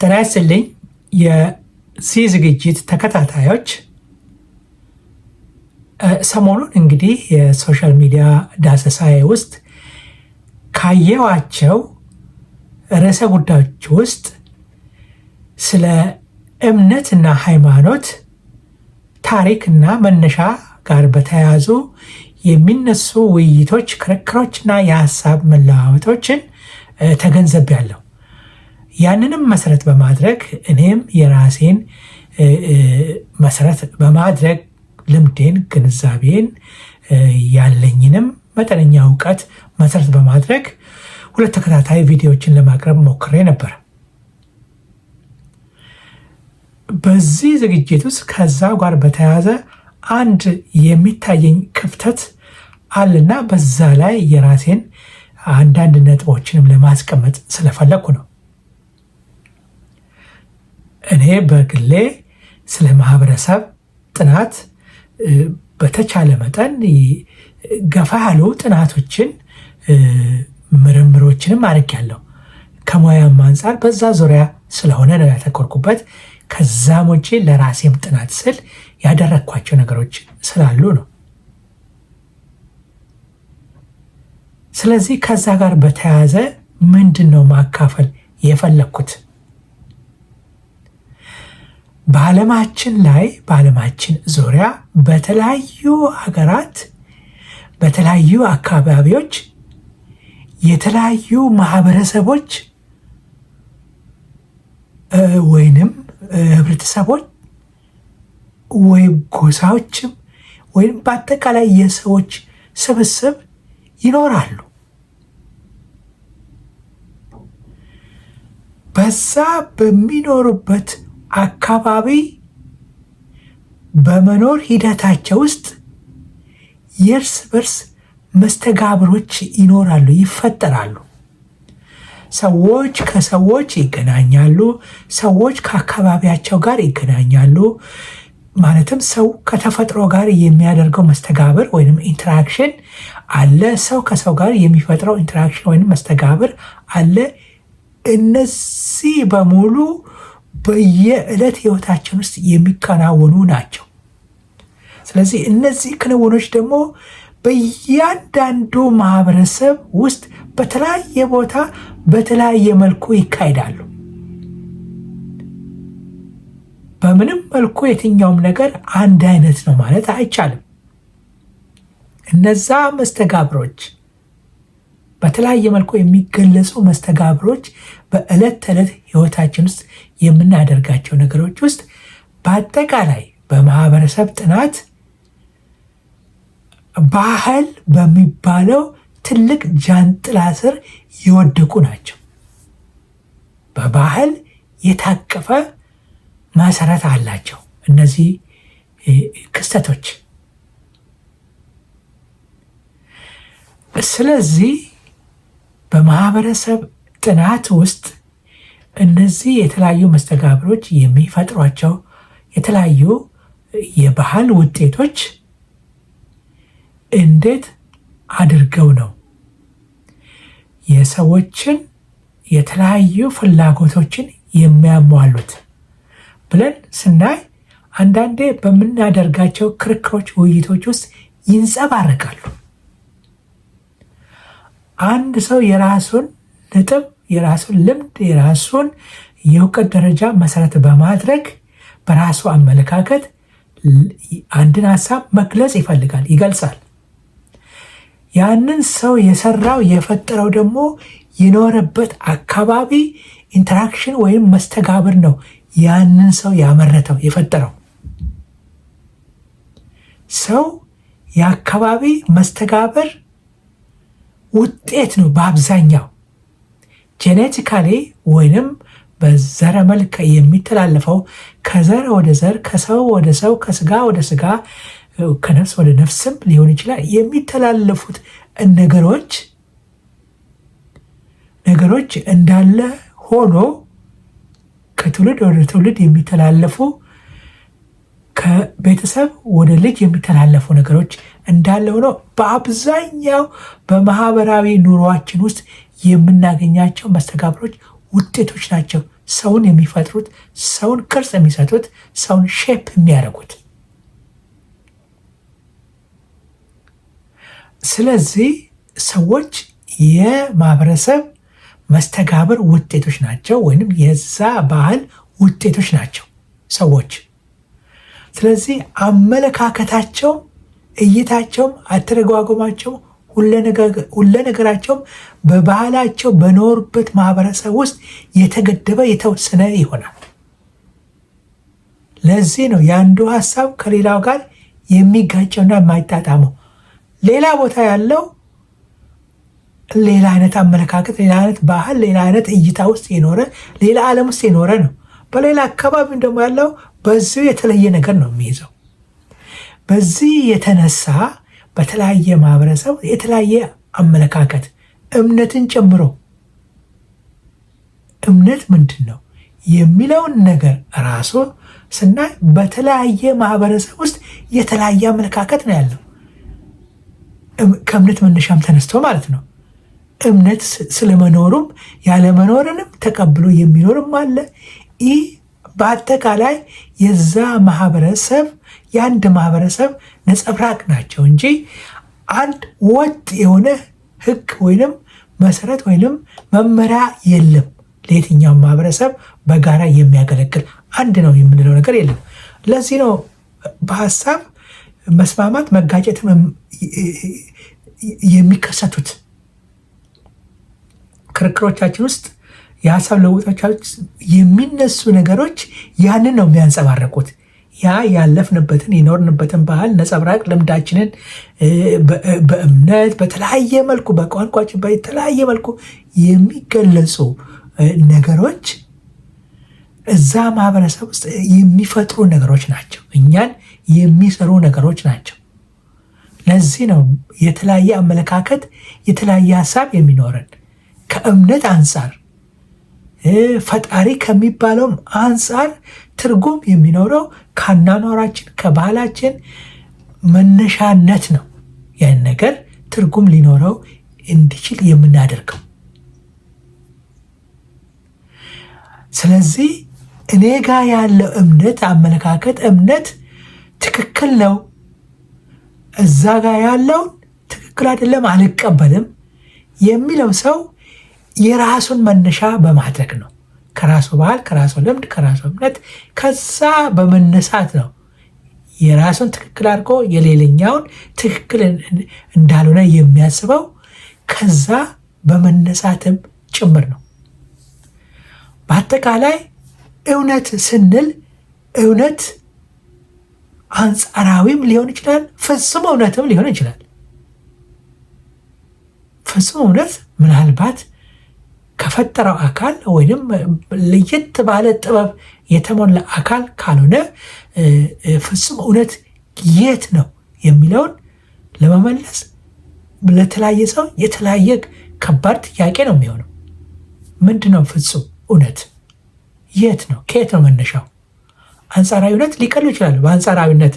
ጤና ይስጥልኝ የዚህ ዝግጅት ተከታታዮች። ሰሞኑን እንግዲህ የሶሻል ሚዲያ ዳሰሳዬ ውስጥ ካየዋቸው ርዕሰ ጉዳዮች ውስጥ ስለ እምነትና ሃይማኖት ታሪክና መነሻ ጋር በተያያዙ የሚነሱ ውይይቶች፣ ክርክሮችና የሀሳብ መለዋወጦችን ተገንዝቤያለሁ። ያንንም መሰረት በማድረግ እኔም የራሴን መሰረት በማድረግ ልምዴን፣ ግንዛቤን፣ ያለኝንም መጠነኛ እውቀት መሰረት በማድረግ 2 ተከታታይ ቪዲዮዎችን ለማቅረብ ሞክሬ ነበር። በዚህ ዝግጅት ውስጥ ከዛው ጋር በተያያዘ አንድ የሚታየኝ ክፍተት አለና በዛ ላይ የራሴን አንዳንድ ነጥቦችንም ለማስቀመጥ ስለፈለግኩ ነው። እኔ በግሌ ስለ ማህበረሰብ ጥናት በተቻለ መጠን ገፋ ያሉ ጥናቶችን ምርምሮችንም አድርጌያለሁ። ከሙያም አንጻር በዛ ዙሪያ ስለሆነ ነው ያተኮርኩበት። ከዛም ውጪ ለራሴም ጥናት ስል ያደረግኳቸው ነገሮች ስላሉ ነው። ስለዚህ ከዛ ጋር በተያያዘ ምንድን ነው ማካፈል የፈለግኩት? በዓለማችን ዙሪያ በተለያዩ ሀገራት፣ በተለያዩ አካባቢዎች የተለያዩ ማህበረሰቦች ወይንም ህብረተሰቦች ወይም ጎሳዎችም ወይም በአጠቃላይ የሰዎች ስብስብ ይኖራሉ። በዛ በሚኖሩበት አካባቢ በመኖር ሂደታቸው ውስጥ የእርስ በርስ መስተጋብሮች ይኖራሉ፣ ይፈጠራሉ። ሰዎች ከሰዎች ይገናኛሉ። ሰዎች ከአካባቢያቸው ጋር ይገናኛሉ። ማለትም ሰው ከተፈጥሮ ጋር የሚያደርገው መስተጋብር ወይም ኢንተራክሽን አለ። ሰው ከሰው ጋር የሚፈጥረው ኢንተራክሽን ወይም መስተጋብር አለ። እነዚህ በሙሉ በየዕለት ህይወታችን ውስጥ የሚከናወኑ ናቸው። ስለዚህ እነዚህ ክንውኖች ደግሞ በእያንዳንዱ ማህበረሰብ ውስጥ በተለያየ ቦታ በተለያየ መልኩ ይካሄዳሉ። በምንም መልኩ የትኛውም ነገር አንድ አይነት ነው ማለት አይቻልም። እነዛ መስተጋብሮች በተለያየ መልኩ የሚገለጹ መስተጋብሮች በዕለት ተዕለት ህይወታችን ውስጥ የምናደርጋቸው ነገሮች ውስጥ በአጠቃላይ በማህበረሰብ ጥናት ባህል በሚባለው ትልቅ ጃንጥላ ስር የወደቁ ናቸው። በባህል የታቀፈ መሰረት አላቸው እነዚህ ክስተቶች። ስለዚህ በማህበረሰብ ጥናት ውስጥ እነዚህ የተለያዩ መስተጋብሮች የሚፈጥሯቸው የተለያዩ የባህል ውጤቶች እንዴት አድርገው ነው የሰዎችን የተለያዩ ፍላጎቶችን የሚያሟሉት ብለን ስናይ አንዳንዴ በምናደርጋቸው ክርክሮች፣ ውይይቶች ውስጥ ይንጸባረቃሉ። አንድ ሰው የራሱን ነጥብ፣ የራሱን ልምድ፣ የራሱን የእውቀት ደረጃ መሰረት በማድረግ በራሱ አመለካከት አንድን ሀሳብ መግለጽ ይፈልጋል፣ ይገልጻል። ያንን ሰው የሰራው የፈጠረው ደግሞ የኖረበት አካባቢ ኢንተራክሽን ወይም መስተጋብር ነው ያንን ሰው ያመረተው የፈጠረው። ሰው የአካባቢ መስተጋብር ውጤት ነው። በአብዛኛው ጄኔቲካሊ ወይንም በዘረመል የሚተላለፈው ከዘር ወደ ዘር፣ ከሰው ወደ ሰው፣ ከስጋ ወደ ስጋ፣ ከነፍስ ወደ ነፍስም ሊሆን ይችላል። የሚተላለፉት ነገሮች እንዳለ ሆኖ ከትውልድ ወደ ትውልድ የሚተላለፉ፣ ከቤተሰብ ወደ ልጅ የሚተላለፉ ነገሮች እንዳለ ሆኖ በአብዛኛው በማህበራዊ ኑሯችን ውስጥ የምናገኛቸው መስተጋብሮች ውጤቶች ናቸው ሰውን የሚፈጥሩት፣ ሰውን ቅርጽ የሚሰጡት፣ ሰውን ሼፕ የሚያደርጉት። ስለዚህ ሰዎች የማህበረሰብ መስተጋብር ውጤቶች ናቸው፣ ወይም የዛ ባህል ውጤቶች ናቸው ሰዎች። ስለዚህ አመለካከታቸውም፣ እይታቸውም፣ አተረጓጎማቸውም ሁለ ነገራቸውም በባህላቸው በኖሩበት ማህበረሰብ ውስጥ የተገደበ የተወሰነ ይሆናል። ለዚህ ነው የአንዱ ሀሳብ ከሌላው ጋር የሚጋጨውና የማይጣጣመው። ሌላ ቦታ ያለው ሌላ አይነት አመለካከት፣ ሌላ አይነት ባህል፣ ሌላ አይነት እይታ ውስጥ የኖረ ሌላ ዓለም ውስጥ የኖረ ነው። በሌላ አካባቢ ደግሞ ያለው በዚሁ የተለየ ነገር ነው የሚይዘው። በዚህ የተነሳ በተለያየ ማህበረሰብ የተለያየ አመለካከት እምነትን ጨምሮ እምነት ምንድን ነው የሚለውን ነገር ራሱ ስናይ በተለያየ ማህበረሰብ ውስጥ የተለያየ አመለካከት ነው ያለው። ከእምነት መነሻም ተነስቶ ማለት ነው። እምነት ስለመኖሩም ያለመኖርንም ተቀብሎ የሚኖርም አለ። ይህ በአጠቃላይ የዛ ማህበረሰብ የአንድ ማህበረሰብ ነጸብራቅ ናቸው እንጂ አንድ ወጥ የሆነ ሕግ ወይንም መሰረት ወይንም መመሪያ የለም። ለየትኛው ማህበረሰብ በጋራ የሚያገለግል አንድ ነው የምንለው ነገር የለም። ለዚህ ነው በሀሳብ መስማማት መጋጨት የሚከሰቱት። ክርክሮቻችን ውስጥ የሀሳብ ለውጦቻችን የሚነሱ ነገሮች ያንን ነው የሚያንጸባረቁት። ያ ያለፍንበትን የኖርንበትን ባህል ነጸብራቅ ልምዳችንን በእምነት በተለያየ መልኩ በቋንቋችን በተለያየ መልኩ የሚገለጹ ነገሮች እዛ ማህበረሰብ ውስጥ የሚፈጥሩ ነገሮች ናቸው። እኛን የሚሰሩ ነገሮች ናቸው። ለዚህ ነው የተለያየ አመለካከት የተለያየ ሀሳብ የሚኖረን። ከእምነት አንጻር ፈጣሪ ከሚባለውም አንጻር ትርጉም የሚኖረው ከአኗኗራችን ከባህላችን መነሻነት ነው። ያን ነገር ትርጉም ሊኖረው እንዲችል የምናደርገው። ስለዚህ እኔ ጋር ያለው እምነት አመለካከት እምነት ትክክል ነው፣ እዛ ጋር ያለውን ትክክል አይደለም አልቀበልም የሚለው ሰው የራሱን መነሻ በማድረግ ነው። ከራሱ ባህል፣ ከራሱ ልምድ፣ ከራሱ እምነት ከዛ በመነሳት ነው የራሱን ትክክል አድርጎ የሌላኛውን ትክክል እንዳልሆነ የሚያስበው። ከዛ በመነሳትም ጭምር ነው። በአጠቃላይ እውነት ስንል እውነት አንጻራዊም ሊሆን ይችላል፣ ፍጹም እውነትም ሊሆን ይችላል። ፍጹም እውነት ምናልባት ከፈጠረው አካል ወይም ለየት ባለ ጥበብ የተሞላ አካል ካልሆነ ፍጹም እውነት የት ነው የሚለውን ለመመለስ ለተለያየ ሰው የተለያየ ከባድ ጥያቄ ነው የሚሆነው። ምንድን ነው ፍጹም እውነት? የት ነው? ከየት ነው መነሻው? አንጻራዊነት ሊቀሉ ይችላሉ። በአንጻራዊነት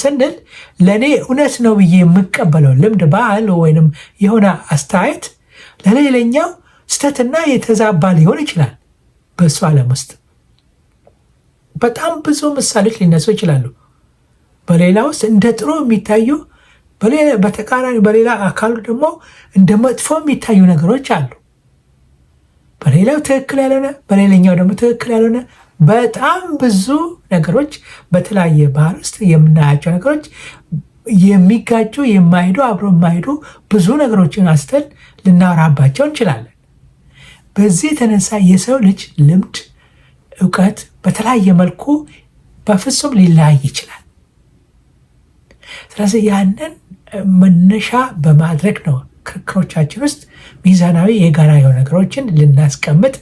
ስንል ለእኔ እውነት ነው ብዬ የምቀበለው ልምድ፣ ባህል ወይንም የሆነ አስተያየት ለሌላኛው ስተትና የተዛባ ሊሆን ይችላል። በእሱ ዓለም ውስጥ በጣም ብዙ ምሳሌዎች ሊነሱ ይችላሉ። በሌላ ውስጥ እንደ ጥሩ የሚታዩ በተቃራኒ በሌላ አካሉ ደግሞ እንደ መጥፎ የሚታዩ ነገሮች አሉ። በሌላው ትክክል ያልሆነ በሌላኛው ደግሞ ትክክል ያልሆነ በጣም ብዙ ነገሮች በተለያየ ባህል ውስጥ የምናያቸው ነገሮች የሚጋጩ የማይሄዱ አብሮ የማይሄዱ ብዙ ነገሮችን አንስተን ልናወራባቸው እንችላለን። በዚህ የተነሳ የሰው ልጅ ልምድ፣ እውቀት በተለያየ መልኩ በፍጹም ሊለያይ ይችላል። ስለዚህ ያንን መነሻ በማድረግ ነው ክርክሮቻችን ውስጥ ሚዛናዊ የጋራ የሆኑ ነገሮችን ልናስቀምጥ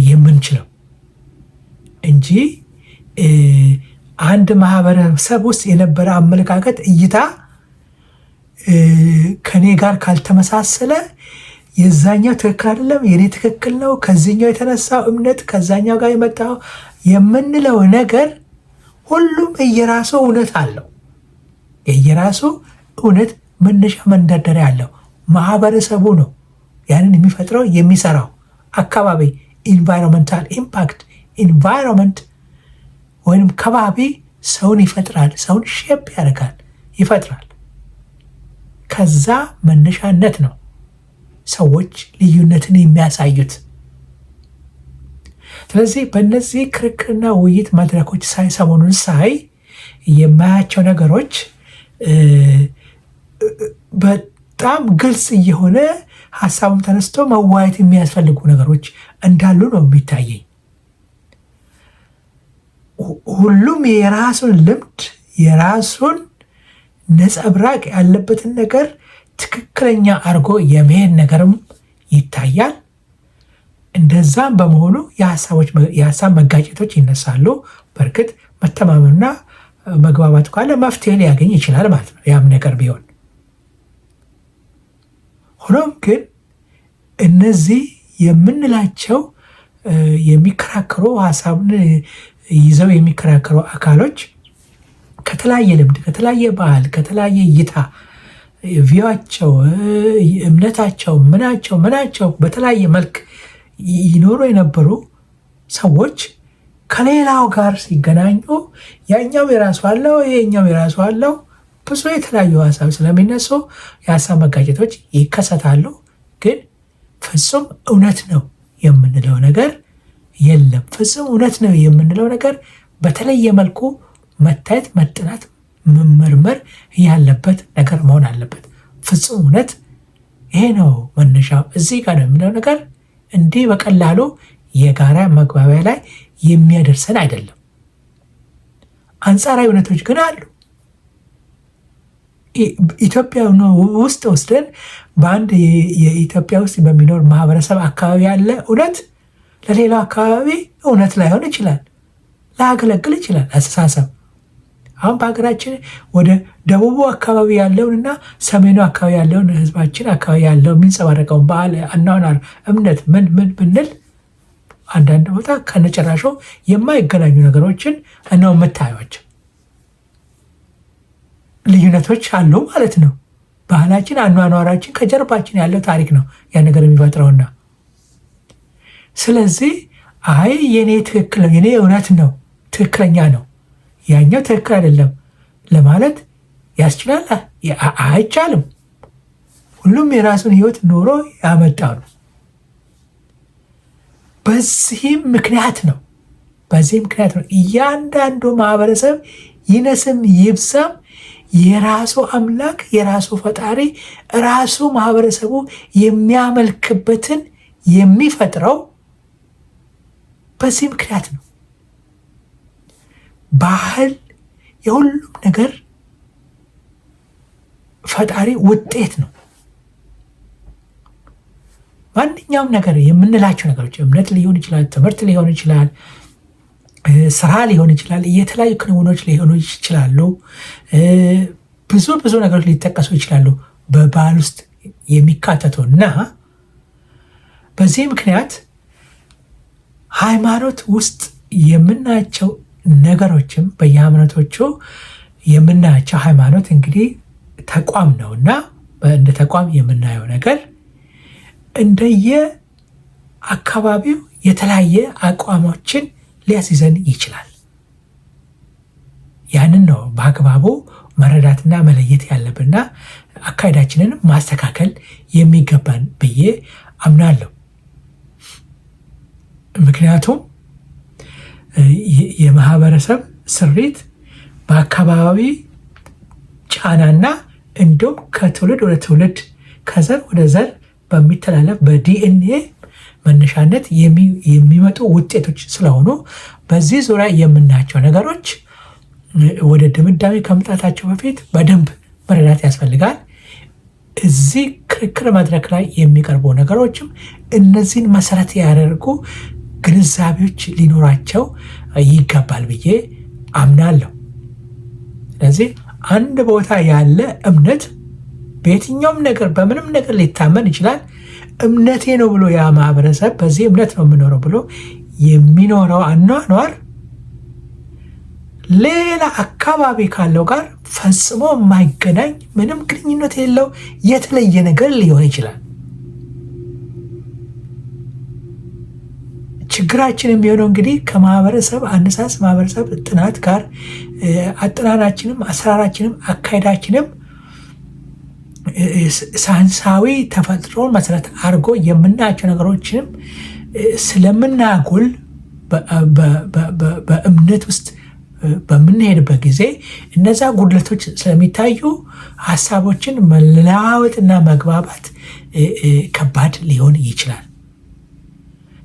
የምንችለው እንጂ አንድ ማህበረሰብ ውስጥ የነበረ አመለካከት እይታ ከኔ ጋር ካልተመሳሰለ የዛኛው ትክክል አይደለም፣ የኔ ትክክል ነው፣ ከዚህኛው የተነሳው እምነት ከዛኛው ጋር የመጣው የምንለው ነገር ሁሉም እየራሱ እውነት አለው። የየራሱ እውነት መነሻ መንደርደሪያ አለው። ማህበረሰቡ ነው ያንን የሚፈጥረው የሚሰራው። አካባቢ ኢንቫይሮንመንታል ኢምፓክት። ኢንቫይሮንመንት ወይም ከባቢ ሰውን ይፈጥራል፣ ሰውን ሼፕ ያደርጋል፣ ይፈጥራል። ከዛ መነሻነት ነው ሰዎች ልዩነትን የሚያሳዩት። ስለዚህ በእነዚህ ክርክርና ውይይት መድረኮች ሰሞኑን የማያቸው ነገሮች በጣም ግልጽ እየሆነ ሀሳቡም ተነስቶ መዋየት የሚያስፈልጉ ነገሮች እንዳሉ ነው የሚታየኝ። ሁሉም የራሱን ልምድ የራሱን ነጸብራቅ ያለበትን ነገር ትክክለኛ አድርጎ የመሄድ ነገርም ይታያል። እንደዛም በመሆኑ የሀሳብ መጋጨቶች ይነሳሉ። በእርግጥ መተማመንና መግባባት ካለ መፍትሄ ሊያገኝ ይችላል ማለት ነው። ያም ነገር ቢሆን ሆኖም ግን እነዚህ የምንላቸው የሚከራከሩ ሀሳብን ይዘው የሚከራከሩ አካሎች ከተለያየ ልምድ፣ ከተለያየ ባህል፣ ከተለያየ እይታ ቪዋቸው፣ እምነታቸው፣ ምናቸው በተለያየ መልክ ይኖሩ የነበሩ ሰዎች ከሌላው ጋር ሲገናኙ ያኛው የራሱ አለው ይሄኛው የራሱ አለው ብዙ የተለያዩ ሀሳብ ስለሚነሱ የሀሳብ መጋጨቶች ይከሰታሉ። ግን ፍጹም እውነት ነው የምንለው ነገር የለም። ፍጹም እውነት ነው የምንለው ነገር በተለየ መልኩ መታየት፣ መጥናት፣ መመርመር ያለበት ነገር መሆን አለበት። ፍጹም እውነት ይሄ ነው መነሻው እዚህ ጋር ነው የምንለው ነገር እንዲህ በቀላሉ የጋራ መግባቢያ ላይ የሚያደርሰን አይደለም። አንጻራዊ እውነቶች ግን አሉ። ኢትዮጵያ ውስጥ ወስደን በአንድ የኢትዮጵያ ውስጥ በሚኖር ማህበረሰብ አካባቢ ያለ እውነት ለሌላው አካባቢ እውነት ላይሆን ይችላል፣ ላያገለግል ይችላል። አስተሳሰብ አሁን በሀገራችን ወደ ደቡቡ አካባቢ ያለውንና ሰሜኑ አካባቢ ያለውን ህዝባችን አካባቢ ያለው የሚንጸባረቀውን ባህል፣ አኗኗር፣ እምነት ምን ብንል አንዳንድ ቦታ ከነጨራሾ የማይገናኙ ነገሮችን ነው የምታዩቸው። ልዩነቶች አሉ ማለት ነው። ባህላችን፣ አኗኗራችን ከጀርባችን ያለው ታሪክ ነው ያ ነገር የሚፈጥረውና ስለዚህ አይ የኔ ትክክል ነው፣ የኔ እውነት ነው፣ ትክክለኛ ነው፣ ያኛው ትክክል አይደለም ለማለት ያስችላል? አይቻልም። ሁሉም የራሱን ህይወት ኖሮ ያመጣው ነው። በዚህም ምክንያት ነው እያንዳንዱ ማህበረሰብ ይነስም ይብዛም የራሱ አምላክ የራሱ ፈጣሪ ራሱ ማህበረሰቡ የሚያመልክበትን የሚፈጥረው በዚህ ምክንያት ነው። ባህል የሁሉም ነገር ፈጣሪ ውጤት ነው። ማንኛውም ነገር የምንላቸው ነገሮች እምነት ሊሆን ይችላል፣ ትምህርት ሊሆን ይችላል፣ ስራ ሊሆን ይችላል፣ የተለያዩ ክንውኖች ሊሆኑ ይችላሉ። ብዙ ነገሮች ሊጠቀሱ ይችላሉ በባህል ውስጥ የሚካተቱ እና በዚህ ምክንያት ሃይማኖት ውስጥ የምናያቸው ነገሮችም በየሃይማኖቶቹ የምናያቸው ሃይማኖት እንግዲህ ተቋም ነው እና እንደ ተቋም የምናየው ነገር እንደየ አካባቢው የተለያየ አቋሞችን ሊያስይዘን ይችላል። ያንን ነው በአግባቡ መረዳትና መለየት ያለብንና አካሄዳችንን ማስተካከል የሚገባን ብዬ አምናለሁ። ምክንያቱም የማህበረሰብ ስሪት በአካባቢ ጫናና እንዲሁም ከትውልድ ወደ ትውልድ ከዘር ወደ ዘር በሚተላለፍ በዲኤንኤ መነሻነት የሚመጡ ውጤቶች ስለሆኑ በዚህ ዙሪያ የምናያቸው ነገሮች ወደ ድምዳሜ ከመምጣታቸው በፊት በደንብ መረዳት ያስፈልጋል። እዚህ ክርክር መድረክ ላይ የሚቀርቡ ነገሮችም እነዚህን መሰረት ያደርጉ ግንዛቤዎች ሊኖራቸው ይገባል ብዬ አምናለሁ። ስለዚህ አንድ ቦታ ያለ እምነት በየትኛውም ነገር በምንም ነገር ሊታመን ይችላል። እምነቴ ነው ብሎ ያ ማህበረሰብ በዚህ እምነት ነው የምኖረው ብሎ የሚኖረው አኗኗር ሌላ አካባቢ ካለው ጋር ፈጽሞ የማይገናኝ ምንም ግንኙነት የሌለው የተለየ ነገር ሊሆን ይችላል። ችግራችን የሚሆነው እንግዲህ ከማህበረሰብ አነሳስ ማህበረሰብ ጥናት ጋር አጠናናችንም አሰራራችንም አካሄዳችንም ሳይንሳዊ ተፈጥሮን መሰረት አድርጎ የምናያቸው ነገሮችንም ስለምናጎል በእምነት ውስጥ በምንሄድበት ጊዜ እነዛ ጉድለቶች ስለሚታዩ ሀሳቦችን መለዋወጥና መግባባት ከባድ ሊሆን ይችላል።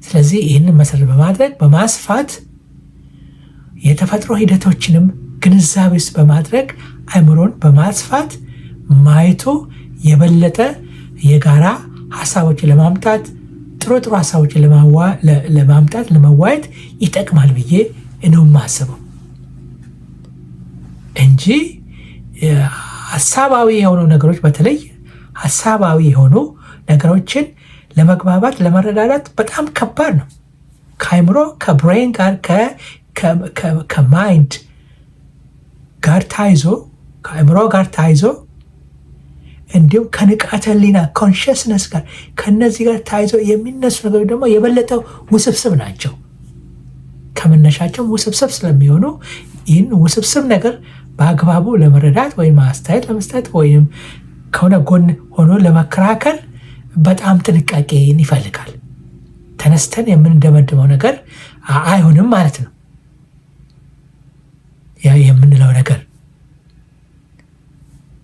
ስለዚህ ይህንን መሰረት በማድረግ በማስፋት የተፈጥሮ ሂደቶችንም ግንዛቤ ውስጥ በማድረግ አእምሮን በማስፋት ማየቱ የበለጠ የጋራ ሀሳቦችን ለማምጣት ጥሩ ሀሳቦችን ለማምጣት ለመዋየት ይጠቅማል ብዬ ነው የማስበው እንጂ ሀሳባዊ የሆኑ ነገሮች በተለይ ሀሳባዊ የሆኑ ነገሮችን ለመግባባት ለመረዳዳት በጣም ከባድ ነው። ከአእምሮ ከብሬን ጋር ከማይንድ ጋር ታይዞ ከአእምሮ ጋር ታይዞ እንዲሁም ከንቃተ ህሊና ኮንሽስነስ ጋር ከነዚህ ጋር ታይዞ የሚነሱ ነገሮች ደግሞ የበለጠ ውስብስብ ናቸው። ከመነሻቸው ውስብስብ ስለሚሆኑ ይህን ውስብስብ ነገር በአግባቡ ለመረዳት ወይም አስተያየት ለመስጠት ወይም ከሆነ ጎን ሆኖ ለመከራከር በጣም ጥንቃቄን ይፈልጋል። ተነስተን የምንደመድመው ነገር አይሆንም ማለት ነው። ያ የምንለው ነገር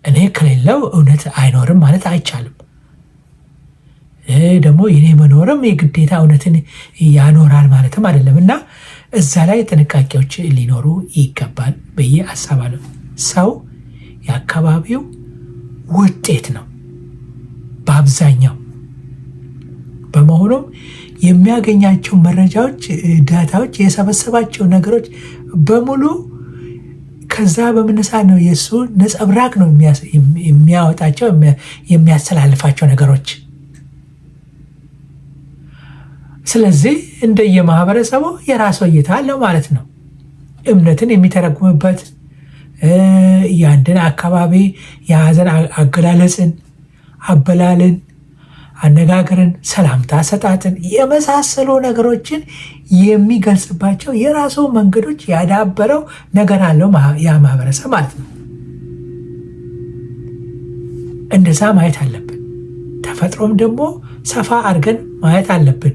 እኔ ከሌለው እውነት አይኖርም ማለት አይቻልም። ደግሞ የኔ መኖርም የግዴታ እውነትን ያኖራል ማለትም አይደለም እና እዛ ላይ ጥንቃቄዎች ሊኖሩ ይገባል ብዬ አስባለሁ። ሰው የአካባቢው ውጤት ነው በአብዛኛው። በመሆኑም የሚያገኛቸው መረጃዎች፣ ዳታዎች፣ የሰበሰባቸው ነገሮች በሙሉ ከዛ በመነሳት ነው የእሱ ነጸብራቅ ነው የሚያወጣቸው የሚያስተላልፋቸው ነገሮች። ስለዚህ እንደየማህበረሰቡ የራሱ እይታ አለው ማለት ነው። እምነትን የሚተረጉምበት የአንድን አካባቢ የሀዘን አገላለጽን፣ አበላልን፣ አነጋገርን፣ ሰላምታ አሰጣጥን የመሳሰሉ ነገሮችን የሚገልጽባቸው የራሱ መንገዶች ያዳበረው ነገር አለው ያ ማህበረሰብ ማለት ነው። እንደዛ ማየት አለብን። ተፈጥሮም ደግሞ ሰፋ አድርገን ማየት አለብን።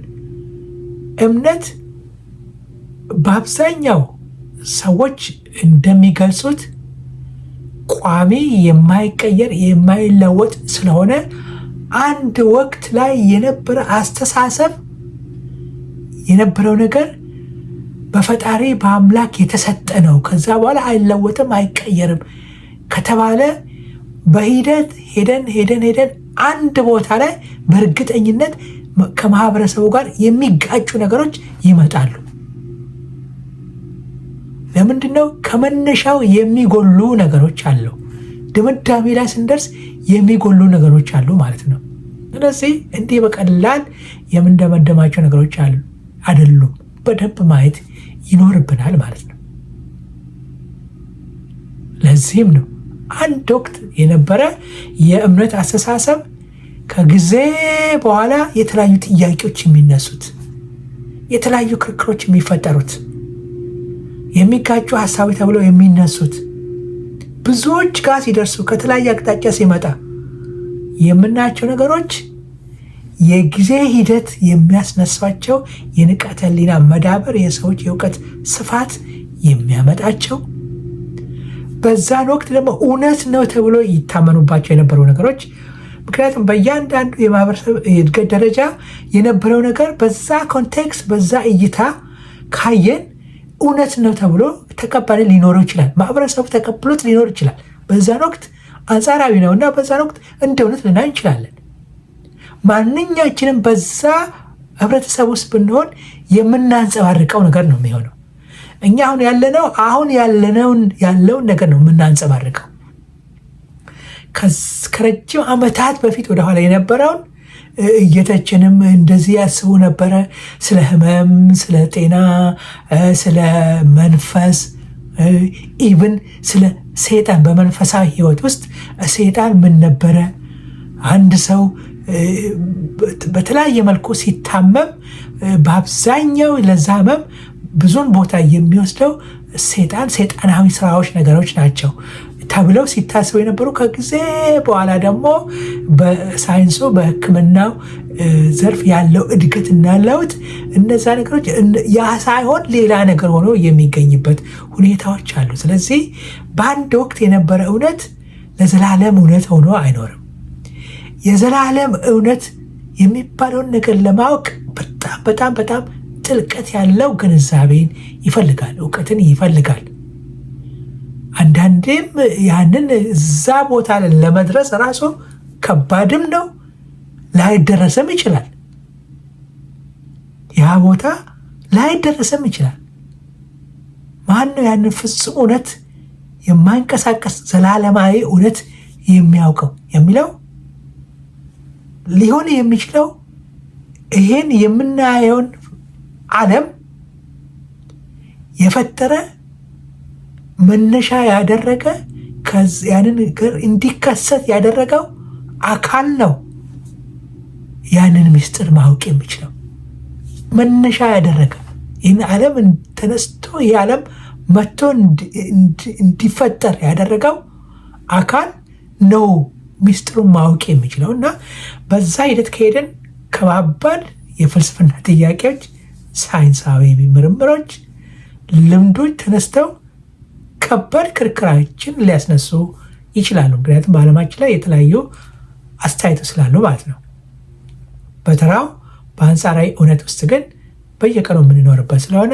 እምነት በአብዛኛው ሰዎች እንደሚገልጹት ቋሚ የማይቀየር የማይለወጥ ስለሆነ አንድ ወቅት ላይ የነበረ አስተሳሰብ የነበረው ነገር በፈጣሪ በአምላክ የተሰጠ ነው፣ ከዛ በኋላ አይለወጥም አይቀየርም ከተባለ በሂደት ሄደን አንድ ቦታ ላይ በእርግጠኝነት ከማህበረሰቡ ጋር የሚጋጩ ነገሮች ይመጣሉ። ለምንድነው? ከመነሻው የሚጎሉ ነገሮች አሉ። ድምዳሜ ላይ ስንደርስ የሚጎሉ ነገሮች አሉ ማለት ነው። ስለዚህ እንዲህ በቀላል የምንደመደማቸው ነገሮች አይደሉም። በደንብ ማየት ይኖርብናል ማለት ነው። ለዚህም ነው አንድ ወቅት የነበረ የእምነት አስተሳሰብ ከጊዜ በኋላ የተለያዩ ጥያቄዎች የሚነሱት፣ የተለያዩ ክርክሮች የሚፈጠሩት፣ የሚጋጩ ሀሳቦች ተብለው የሚነሱት ብዙዎች ጋር ሲደርሱ ከተለያየ አቅጣጫ ሲመጣ የምናያቸው ነገሮች የጊዜ ሂደት የሚያስነሷቸው የንቃተ ህሊና መዳበር፣ የሰዎች የእውቀት ስፋት የሚያመጣቸው በዛን ወቅት ደግሞ እውነት ነው ተብሎ ይታመኑባቸው የነበሩ ነገሮች። ምክንያቱም በእያንዳንዱ የማህበረሰብ የእድገት ደረጃ የነበረው ነገር በዛ ኮንቴክስት በዛ እይታ ካየን እውነት ነው ተብሎ ተቀባይ ሊኖረው ይችላል። ማህበረሰቡ ተቀብሎት ሊኖር ይችላል። በዛን ወቅት አንጻራዊ ነው እና በዛን ወቅት እንደ እውነት ልናይ እንችላለን። ማንኛችንም በዛ ህብረተሰብ ውስጥ ብንሆን የምናንጸባርቀው ነገር ነው የሚሆነው። እኛ አሁን ያለውን ነገር ነው የምናንጸባርቀው። ከረጅም ዓመታት በፊት ወደኋላ የነበረውን እየተችንም እንደዚህ ያስቡ ነበረ። ስለ ህመም፣ ስለ ጤና፣ ስለ መንፈስ፣ ኢቭን ስለ ሴጣን በመንፈሳዊ ህይወት ውስጥ ሴጣን ምን ነበረ? አንድ ሰው በተለያየ መልኩ ሲታመም በአብዛኛው ለዛ ህመም ብዙን ቦታ የሚወስደው ሴጣናዊ ስራዎች ነገሮች ናቸው ተብለው ሲታሰቡ የነበሩ ከጊዜ በኋላ ደግሞ በሳይንሱ በሕክምናው ዘርፍ ያለው እድገትና ለውጥ እነዛ ነገሮች ያ ሳይሆን ሌላ ነገር ሆኖ የሚገኝበት ሁኔታዎች አሉ። ስለዚህ በአንድ ወቅት የነበረ እውነት ለዘላለም እውነት ሆኖ አይኖርም። የዘላለም እውነት የሚባለውን ነገር ለማወቅ በጣም በጣም በጣም ጥልቀት ያለው ግንዛቤን ይፈልጋል፣ እውቀትን ይፈልጋል። አንዳንዴም ያንን እዛ ቦታ ለመድረስ ራሱ ከባድም ነው፣ ላይደረሰም ይችላል። ያ ቦታ ላይደረሰም ይችላል። ማን ነው ያንን ፍጹም እውነት የማይንቀሳቀስ ዘላለማዊ እውነት የሚያውቀው የሚለው ሊሆን የሚችለው ይሄን የምናየውን ዓለም የፈጠረ መነሻ ያደረገ ያንን ነገር እንዲከሰት ያደረገው አካል ነው። ያንን ምስጢር ማወቅ የሚችለው መነሻ ያደረገ ይህን ዓለም ተነስቶ ይህ ዓለም መጥቶ እንዲፈጠር ያደረገው አካል ነው ምስጢሩን ማወቅ የሚችለው እና በዛ ሂደት ከሄደን ከባባድ የፍልስፍና ጥያቄዎች፣ ሳይንሳዊ ምርምሮች፣ ልምዶች ተነስተው ከባድ ክርክራችን ሊያስነሱ ይችላሉ። ምክንያቱም በዓለማችን ላይ የተለያዩ አስተያየቶች ስላሉ ማለት ነው። በተራው በአንጻራዊ እውነት ውስጥ ግን በየቀኑ የምንኖርበት ስለሆነ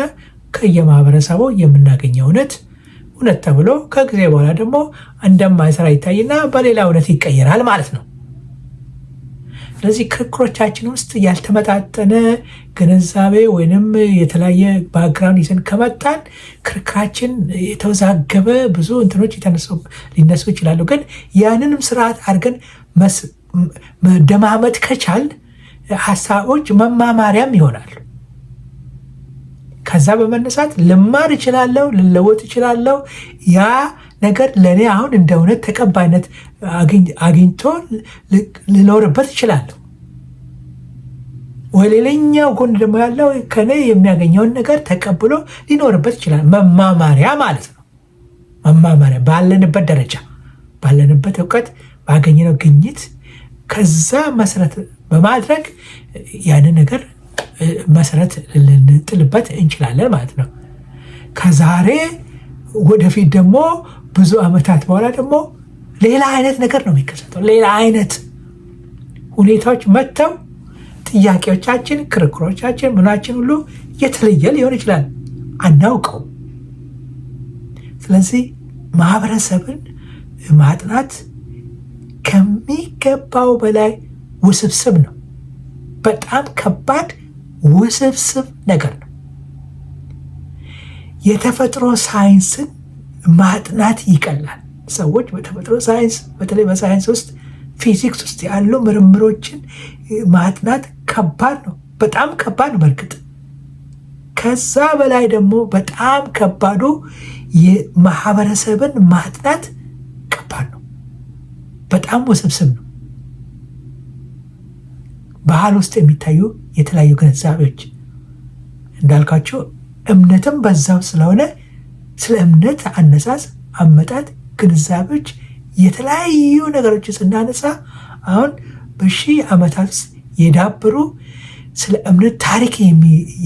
ከየማህበረሰቡ የምናገኘው እውነት ተብሎ ከጊዜ በኋላ ደግሞ እንደማይሰራ ይታይና በሌላ እውነት ይቀየራል ማለት ነው። ስለዚህ ክርክሮቻችን ውስጥ ያልተመጣጠነ ግንዛቤ ወይንም የተለያየ ባክግራውንድ ይዘን ከመጣን ክርክራችን የተወዛገበ ብዙ እንትኖች ሊነሱ ይችላሉ። ግን ያንንም ስርዓት አድርገን መደማመጥ ከቻል ሀሳቦች መማማሪያም ይሆናሉ። ከዛ በመነሳት ልማር እችላለሁ፣ ልለወጥ እችላለሁ። ያ ነገር ለእኔ አሁን እንደ እውነት ተቀባይነት አግኝቶ ልኖርበት እችላለሁ። ወይ ሌላኛው ጎን ደግሞ ያለው ከኔ የሚያገኘውን ነገር ተቀብሎ ሊኖርበት ይችላል። መማማሪያ ማለት ነው። መማማሪያ ባለንበት ደረጃ ባለንበት እውቀት ባገኘነው ግኝት ከዛ መሰረት በማድረግ ያንን ነገር መሰረት ልንጥልበት እንችላለን ማለት ነው። ከዛሬ ወደፊት ደግሞ ብዙ ዓመታት በኋላ ደግሞ ሌላ አይነት ነገር ነው የሚከሰተው። ሌላ አይነት ሁኔታዎች መጥተው ጥያቄዎቻችን፣ ክርክሮቻችን፣ ምናችን ሁሉ የተለየ ሊሆን ይችላል፣ አናውቀው። ስለዚህ ማህበረሰብን ማጥናት ከሚገባው በላይ ውስብስብ ነው። በጣም ከባድ ውስብስብ ነገር ነው። የተፈጥሮ ሳይንስን ማጥናት ይቀላል። ሰዎች በተፈጥሮ ሳይንስ በተለይ በሳይንስ ውስጥ ፊዚክስ ውስጥ ያሉ ምርምሮችን ማጥናት ከባድ ነው፣ በጣም ከባድ ነው። በእርግጥ ከዛ በላይ ደግሞ በጣም ከባዱ የማህበረሰብን ማጥናት ከባድ ነው፣ በጣም ውስብስብ ነው። ባህል ውስጥ የሚታዩ የተለያዩ ግንዛቤዎች እንዳልኳቸው እምነትም በዛው ስለሆነ ስለ እምነት አነሳስ፣ አመጣጥ፣ ግንዛቤዎች የተለያዩ ነገሮች ስናነሳ አሁን በሺህ ዓመታት ውስጥ የዳበሩ ስለ እምነት ታሪክ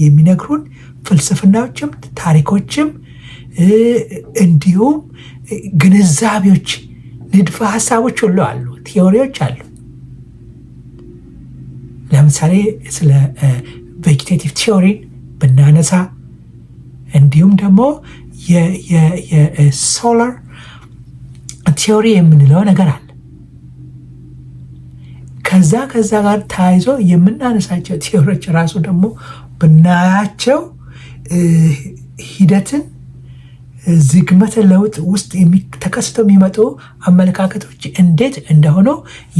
የሚነግሩን ፍልስፍናዎችም ታሪኮችም እንዲሁም ግንዛቤዎች፣ ንድፈ ሀሳቦች ሁሉ አሉ፣ ቲዎሪዎች አሉ። ለምሳሌ ስለ ቬጂቴቲቭ ቲዎሪ ብናነሳ እንዲሁም ደግሞ የሶላር ቲዎሪ የምንለው ነገር አለ። ከዛ ጋር ተያይዞ የምናነሳቸው ቲዎሪዎች ራሱ ደግሞ ብናያቸው ሂደትን ዝግመተ ለውጥ ውስጥ ተከስተው የሚመጡ አመለካከቶች እንዴት እንደሆኑ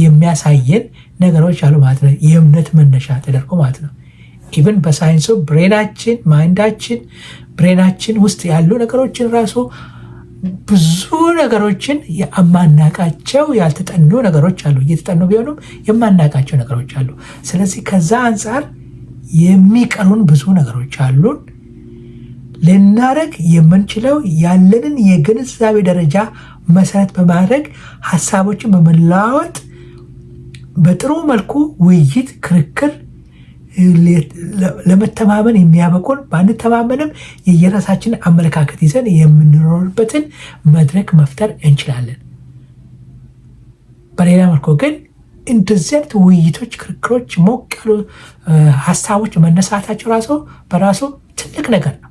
የሚያሳየን ነገሮች አሉ ማለት ነው። የእምነት መነሻ ተደርጎ ማለት ነው። ኢቨን በሳይንሱ ብሬናችን ውስጥ ያሉ ነገሮችን ራሱ ብዙ ነገሮችን የማናቃቸው ያልተጠኑ ነገሮች አሉ። እየተጠኑ ቢሆኑም የማናቃቸው ነገሮች አሉ። ስለዚህ ከዛ አንጻር የሚቀሩን ብዙ ነገሮች አሉን። ልናደርግ የምንችለው ያለንን የግንዛቤ ደረጃ መሰረት በማድረግ ሀሳቦችን በመለዋወጥ በጥሩ መልኩ ውይይት፣ ክርክር ለመተማመን የሚያበቁን ባንተማመንም የየራሳችንን አመለካከት ይዘን የምንኖርበትን መድረክ መፍጠር እንችላለን። በሌላ መልኩ ግን እንደዚህ አይነት ውይይቶች፣ ክርክሮች፣ ሞቅ ያሉ ሀሳቦች መነሳታቸው ራሱ በራሱ ትልቅ ነገር ነው።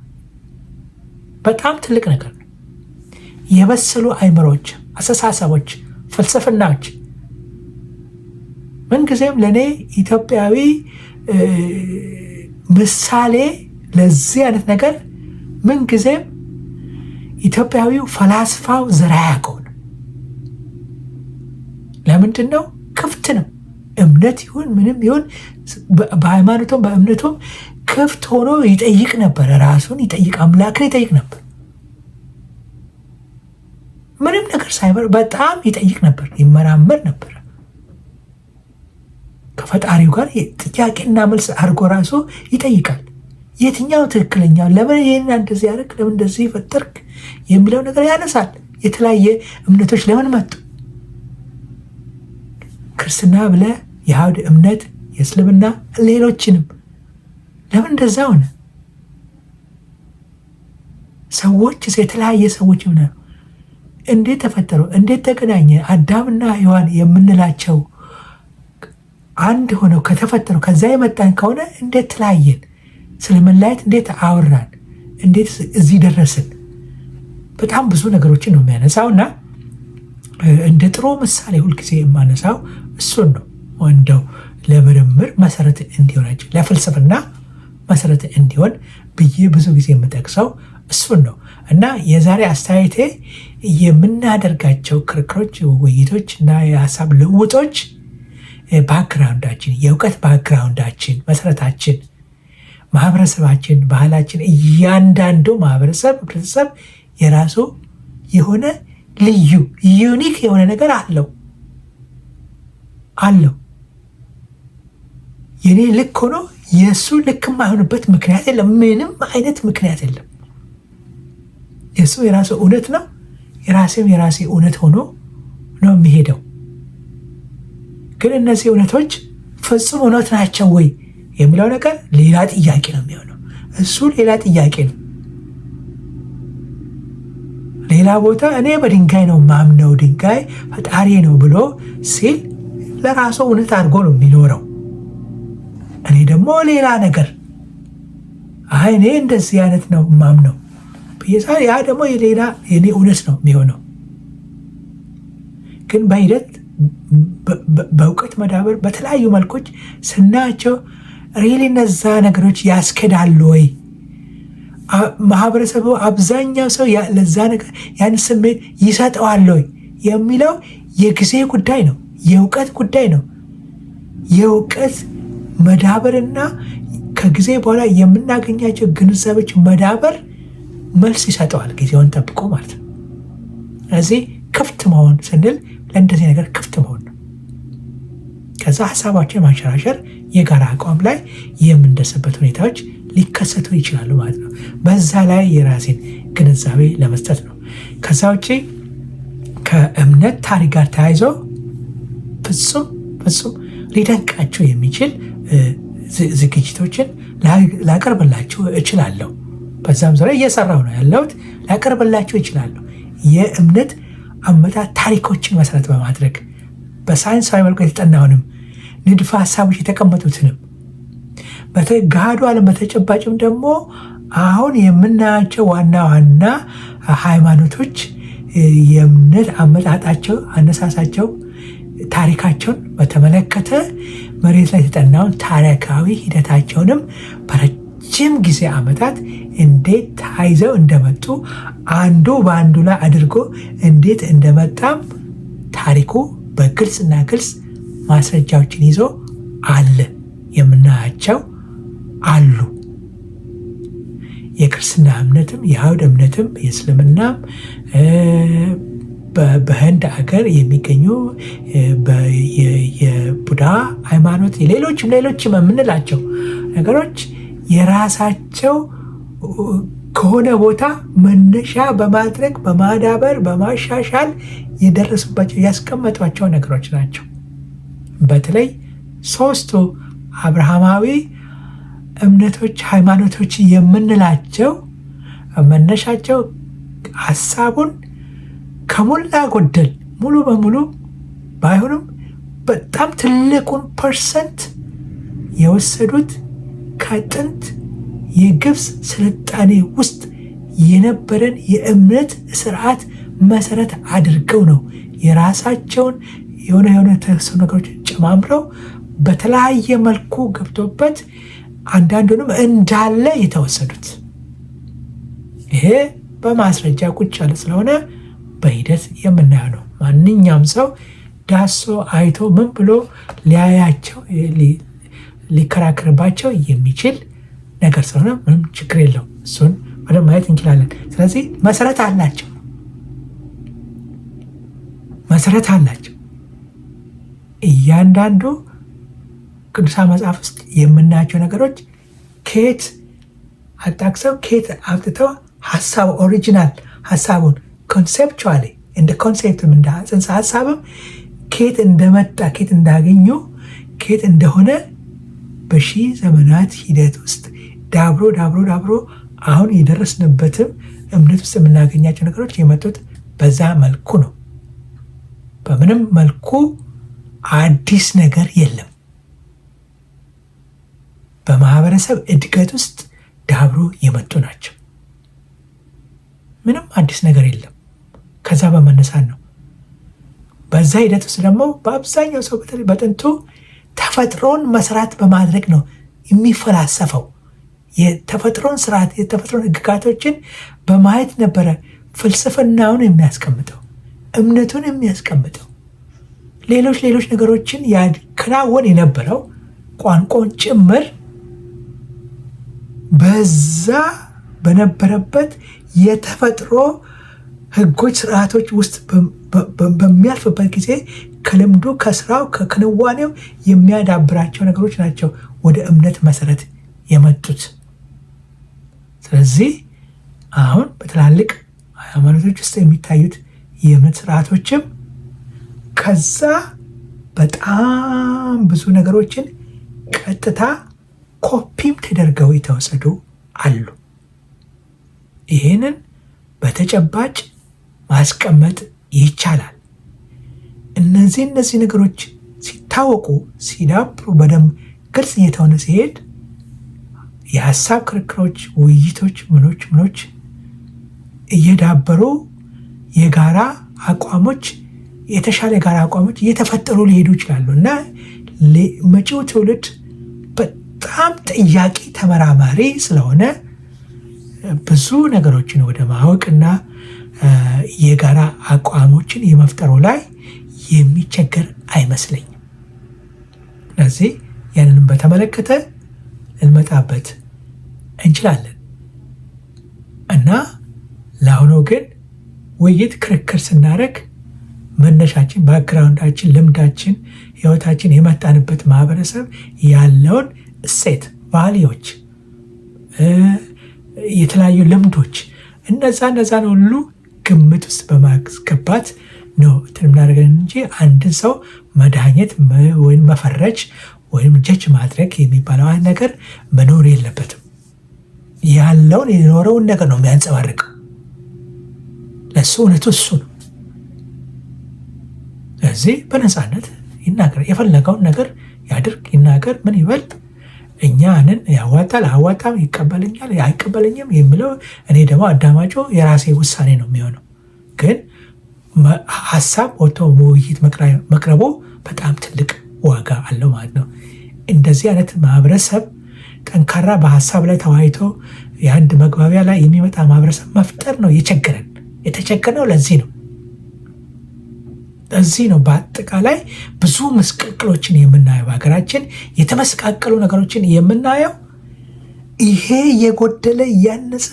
በጣም ትልቅ ነገር ነው። የበሰሉ አይምሮች፣ አስተሳሰቦች፣ ፍልስፍናዎች ምንጊዜም ለእኔ ኢትዮጵያዊ ምሳሌ ለዚህ አይነት ነገር ምንጊዜም ኢትዮጵያዊው ፈላስፋው ዘርዓ ያዕቆብ ነው። ለምንድን ነው? ክፍት ነው። እምነት ይሁን ምንም ይሁን በሃይማኖቱም በእምነቱም ክፍት ሆኖ ይጠይቅ ነበር። ራሱን ይጠይቅ፣ አምላክን ይጠይቅ ነበር። ምንም ነገር ሳይበር በጣም ይጠይቅ ነበር፣ ይመራመር ነበር። ከፈጣሪው ጋር ጥያቄና መልስ አድርጎ ራሱ ይጠይቃል። የትኛው ትክክለኛው፣ ለምን ይህን እንደዚህ ያደርግ፣ ለምን እንደዚህ ፈጠርክ የሚለው ነገር ያነሳል። የተለያየ እምነቶች ለምን መጡ? ክርስትና ብለ የአይሁድ እምነት፣ የእስልምና፣ ሌሎችንም ለምን እንደዛ ሆነ? ሰዎች የተለያየ ሰዎች እንዴት ተፈጠሩ? እንዴት ተገናኘ? አዳምና ሔዋን የምንላቸው አንድ ሆነው ከተፈጠሩ ከዛ የመጣን ከሆነ እንዴት ተለያየን? ስለ መለያየት እንዴት አወራን? እንዴት እዚህ ደረስን? በጣም ብዙ ነገሮችን ነው የሚያነሳው እና እንደ ጥሩ ምሳሌ ሁልጊዜ የማነሳው እሱን ነው። እንደው ለምርምር መሰረት እንዲሆናቸው ለፍልስፍና መሰረት እንዲሆን ብዬ ብዙ ጊዜ የምጠቅሰው እሱን ነው እና የዛሬ አስተያየቴ የምናደርጋቸው ክርክሮች፣ ውይይቶች እና የሀሳብ ልውጦች ባክግራውንዳችን፣ የእውቀት ባክግራውንዳችን፣ መሰረታችን፣ ማህበረሰባችን፣ ባህላችን፣ እያንዳንዱ ህብረተሰብ የራሱ የሆነ ልዩ ዩኒክ የሆነ ነገር አለው። የኔ ልክ ሆኖ የእሱ ልክ የማይሆንበት ምክንያት የለም። ምንም አይነት ምክንያት የለም። የእሱ የራሱ እውነት ነው፣ የራሴም የራሴ እውነት ሆኖ ነው የሚሄደው። ግን እነዚህ እውነቶች ፍጹም እውነት ናቸው ወይ የሚለው ነገር ሌላ ጥያቄ ነው የሚሆነው። እሱ ሌላ ጥያቄ ነው። ሌላ ቦታ እኔ በድንጋይ ነው ማምነው፣ ድንጋይ ፈጣሪ ነው ብሎ ሲል ለራሱ እውነት አድርጎ ነው የሚኖረው። እኔ ደግሞ ሌላ ነገር እኔ እንደዚህ አይነት ነው ማምነው ብዬሳ ያ ደግሞ የሌላ የኔ እውነት ነው የሚሆነው። ግን በሂደት በእውቀት መዳበር በተለያዩ መልኮች ስናያቸው ሪሊ እነዛ ነገሮች ያስኬዳሉ ወይ? ማህበረሰቡ አብዛኛው ሰው ለዛ ነገር ያን ስሜት ይሰጠዋል ወይ የሚለው የጊዜ ጉዳይ ነው፣ የእውቀት ጉዳይ ነው። የእውቀት መዳበርና ከጊዜ በኋላ የምናገኛቸው ግንዛቤዎች መዳበር መልስ ይሰጠዋል፣ ጊዜውን ጠብቆ ማለት ነው። ስለዚህ ክፍት መሆን ስንል ለእንደዚህ ነገር ክፍት መሆን ነው። ከዛ ሀሳባችን ማንሸራሸር፣ የጋራ አቋም ላይ የምንደርስበት ሁኔታዎች ሊከሰቱ ይችላሉ ማለት ነው። በዛ ላይ የራሴን ግንዛቤ ለመስጠት ነው። ከዛ ውጭ ከእምነት ታሪክ ጋር ተያይዞ ፍጹም ሊደንቃቸው የሚችል ዝግጅቶችን ላቀርብላችሁ እችላለሁ። በዛም ዙሪያ እየሰራሁ ነው ያለሁት። ላቀርብላችሁ እችላለሁ። የእምነት አመጣጥ ታሪኮችን መሰረት በማድረግ በሳይንሳዊ መልኩ የተጠናውንም ንድፈ ሀሳቦች የተቀመጡትንም በገሃዱ ዓለም በተጨባጭም ደግሞ አሁን የምናያቸው ዋና ዋና ሃይማኖቶች የእምነት አመጣጣቸው፣ አነሳሳቸው፣ ታሪካቸውን በተመለከተ መሬት ላይ የተጠናውን ታሪካዊ ሂደታቸውንም በረጅም ጊዜ ዓመታት እንዴት ታይዘው እንደመጡ አንዱ በአንዱ ላይ አድርጎ እንዴት እንደመጣም ታሪኩ በግልጽና ግልጽ ማስረጃዎችን ይዞ አለ። የምናያቸው አሉ። የክርስትና እምነትም የአይሁድ እምነትም የእስልምናም በህንድ ሀገር የሚገኙ የቡዳ ሃይማኖት ሌሎችም የምንላቸው ነገሮች የራሳቸው ከሆነ ቦታ መነሻ በማድረግ በማዳበር በማሻሻል የደረሱባቸው ያስቀመጧቸው ነገሮች ናቸው። በተለይ ሶስቱ አብርሃማዊ እምነቶች ሃይማኖቶች የምንላቸው መነሻቸው ሀሳቡን ከሞላ ጎደል ሙሉ በሙሉ ባይሆንም በጣም ትልቁን ፐርሰንት የወሰዱት ከጥንት የግብፅ ስልጣኔ ውስጥ የነበረን የእምነት ስርዓት መሰረት አድርገው ነው የራሳቸውን የሆነ ተወሰኑ ነገሮች ጨማምረው በተለያየ መልኩ ገብቶበት አንዳንዱንም እንዳለ የተወሰዱት። ይሄ በማስረጃ ቁጭ ያለ ስለሆነ በሂደት የምናየው ነው። ማንኛውም ሰው ዳሶ አይቶ ምን ብሎ ሊያያቸው ሊከራከርባቸው የሚችል ነገር ስለሆነ ምንም ችግር የለው። እሱን በደንብ ማየት እንችላለን። ስለዚህ መሰረት አላቸው። እያንዳንዱ ቅዱሳን መጽሐፍ ውስጥ የምናያቸው ነገሮች ከየት አጣቅሰው ከየት አምጥተው ሀሳብ ኦሪጂናል ሀሳቡን ኮንሴፕቹዋሊ እንደ ኮንሴፕትም እንደ ጽንሰ ሀሳብም ከየት እንደመጣ ከየት እንዳገኙ ከየት እንደሆነ በሺህ ዘመናት ሂደት ውስጥ ዳብሮ አሁን የደረስንበትም እምነት ውስጥ የምናገኛቸው ነገሮች የመጡት በዛ መልኩ ነው። በምንም መልኩ አዲስ ነገር የለም። በማህበረሰብ እድገት ውስጥ ዳብሮ የመጡ ናቸው። ምንም አዲስ ነገር የለም። ከዛ በመነሳት ነው። በዛ ሂደት ውስጥ ደግሞ በአብዛኛው ሰው በተለይ በጥንቱ ተፈጥሮን መሰረት በማድረግ ነው የሚፈላሰፈው። የተፈጥሮን ስርዓት የተፈጥሮን ህግጋቶችን በማየት ነበረ ፍልስፍናውን የሚያስቀምጠው፣ እምነቱን የሚያስቀምጠው፣ ሌሎች ነገሮችን ያከናወን የነበረው ቋንቋውን ጭምር በዛ በነበረበት የተፈጥሮ ህጎች ስርዓቶች ውስጥ በሚያልፍበት ጊዜ ከልምዱ ከስራው ከክንዋኔው የሚያዳብራቸው ነገሮች ናቸው ወደ እምነት መሰረት የመጡት። ስለዚህ አሁን በትላልቅ ሃይማኖቶች ውስጥ የሚታዩት የእምነት ስርዓቶችም ከዛ በጣም ብዙ ነገሮችን ቀጥታ ኮፒም ተደርገው የተወሰዱ አሉ። ይህንን በተጨባጭ ማስቀመጥ ይቻላል። እነዚህ ነገሮች ሲታወቁ ሲዳብሩ በደንብ ግልጽ እየተሆነ ሲሄድ የሀሳብ ክርክሮች፣ ውይይቶች፣ ምኖች እየዳበሩ የጋራ አቋሞች የተሻለ የጋራ አቋሞች እየተፈጠሩ ሊሄዱ ይችላሉ እና መጪው ትውልድ በጣም ጠያቂ ተመራማሪ ስለሆነ ብዙ ነገሮችን ወደ ማወቅና የጋራ አቋሞችን የመፍጠሩ ላይ የሚቸገር አይመስለኝም። ስለዚህ ያንንም በተመለከተ ልንመጣበት እንችላለን እና ለአሁኑ ግን ውይይት ክርክር ስናደርግ መነሻችን፣ ባክግራውንዳችን፣ ልምዳችን፣ ህይወታችን፣ የመጣንበት ማህበረሰብ ያለውን እሴት፣ ቫሊዎች፣ የተለያዩ ልምዶች እነዛን ሁሉ ግምት ውስጥ በማስገባት ነው የምናደርገን እንጂ አንድን ሰው መድኃኒት ወይም መፈረጅ ወይም ጀጅ ማድረግ የሚባለው ነገር መኖር የለበትም። ያለውን የኖረውን ነገር ነው የሚያንጸባርቀው። ለእሱ እውነቱ እሱ ነው። ስለዚህ በነፃነት ይናገር፣ የፈለገውን ነገር ያድርግ፣ ይናገር፣ ምን ይበል። እኛንን ያዋጣል አያዋጣም፣ ይቀበለኛል አይቀበለኝም የሚለው እኔ ደግሞ አዳማጮ የራሴ ውሳኔ ነው የሚሆነው። ግን ሀሳብ ወጥቶ ውይይት መቅረቡ በጣም ትልቅ ዋጋ አለው ማለት ነው። እንደዚህ አይነት ማህበረሰብ ጠንካራ በሀሳብ ላይ ተወያይቶ የአንድ መግባቢያ ላይ የሚመጣ ማህበረሰብ መፍጠር ነው የተቸገረው። ለዚህ ነው በአጠቃላይ ብዙ መስቀቅሎችን የምናየው። በሀገራችን የተመሰቃቀሉ ነገሮችን የምናየው ይሄ እየጎደለ እያነሰ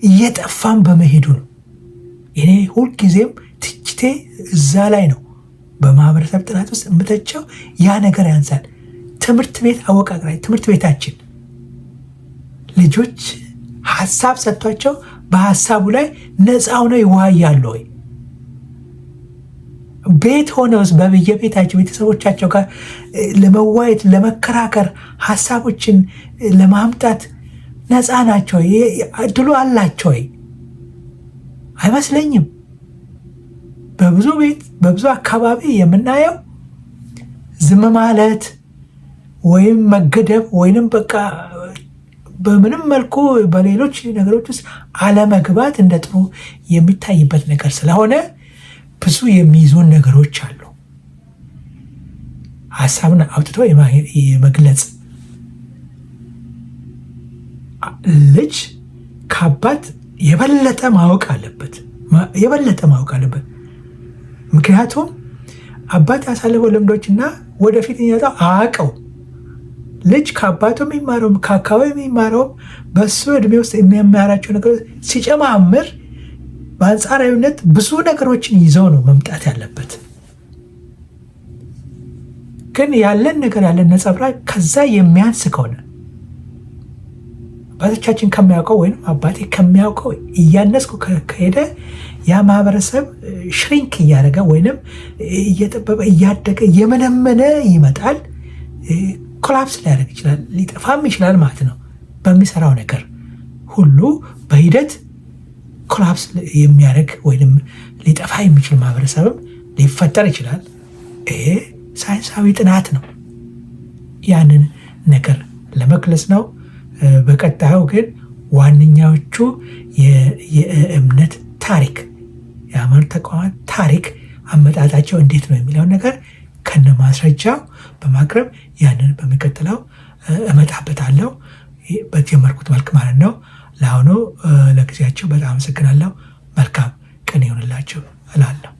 እየጠፋን በመሄዱ ነው። እኔ ሁልጊዜም ትችቴ እዛ ላይ ነው። በማህበረሰብ ጥናት ውስጥ የምተቸው ያ ነገር ያንሳል። ትምህርት ቤት አወቃቅራይ ትምህርት ቤታችን ልጆች ሀሳብ ሰጥቷቸው በሀሳቡ ላይ ነፃ ሆነው ይወያያሉ ወይ? ቤት ሆነውስ በየቤታቸው ቤተሰቦቻቸው ጋር ለመዋየት ለመከራከር ሀሳቦችን ለማምጣት ነፃ ናቸው? እድሉ አላቸው ወይ? አይመስለኝም። በብዙ ቤት በብዙ አካባቢ የምናየው ዝም ማለት ወይም መገደብ ወይንም በቃ በምንም መልኩ በሌሎች ነገሮች ውስጥ አለመግባት እንደ ጥሩ የሚታይበት ነገር ስለሆነ ብዙ የሚይዙን ነገሮች አሉ። ሀሳብን አውጥቶ የመግለጽ ልጅ ከአባት የበለጠ ማወቅ አለበት። ምክንያቱም አባት ያሳለፈው ልምዶችና ወደፊት የሚመጣው አያውቀው። ልጅ ከአባቱ የሚማረውም ከአካባቢ የሚማረውም በሱ እድሜ ውስጥ የሚያማራቸው ነገሮች ሲጨማምር በአንጻራዊነት ብዙ ነገሮችን ይዘው ነው መምጣት ያለበት። ግን ያለን ነጸብራቅ ከዛ የሚያንስ ከሆነ አባቶቻችን ከሚያውቀው ወይም አባቴ ከሚያውቀው እያነስኩ ከሄደ ያ ማህበረሰብ ሽሪንክ እያደረገ ወይንም እየጠበበ እያደገ እየመነመነ ይመጣል። ኮላፕስ ሊያደርግ ይችላል፣ ሊጠፋም ይችላል ማለት ነው። በሚሰራው ነገር ሁሉ በሂደት ኮላፕስ የሚያደርግ ወይም ሊጠፋ የሚችል ማህበረሰብም ሊፈጠር ይችላል። ይሄ ሳይንሳዊ ጥናት ነው። ያንን ነገር ለመግለጽ ነው። በቀጣዩ ግን ዋነኛዎቹ የእምነት ታሪክ የሃይማኖት ተቋማት ታሪክ አመጣጣቸው እንዴት ነው የሚለውን ነገር ከነ ማስረጃው በማቅረብ ያንን በሚቀጥለው እመጣበታለሁ በጀመርኩት መልክ ማለት ነው። ለአሁኑ ለጊዜያቸው በጣም አመሰግናለሁ። መልካም ቀን ይሆንላችሁ እላለሁ።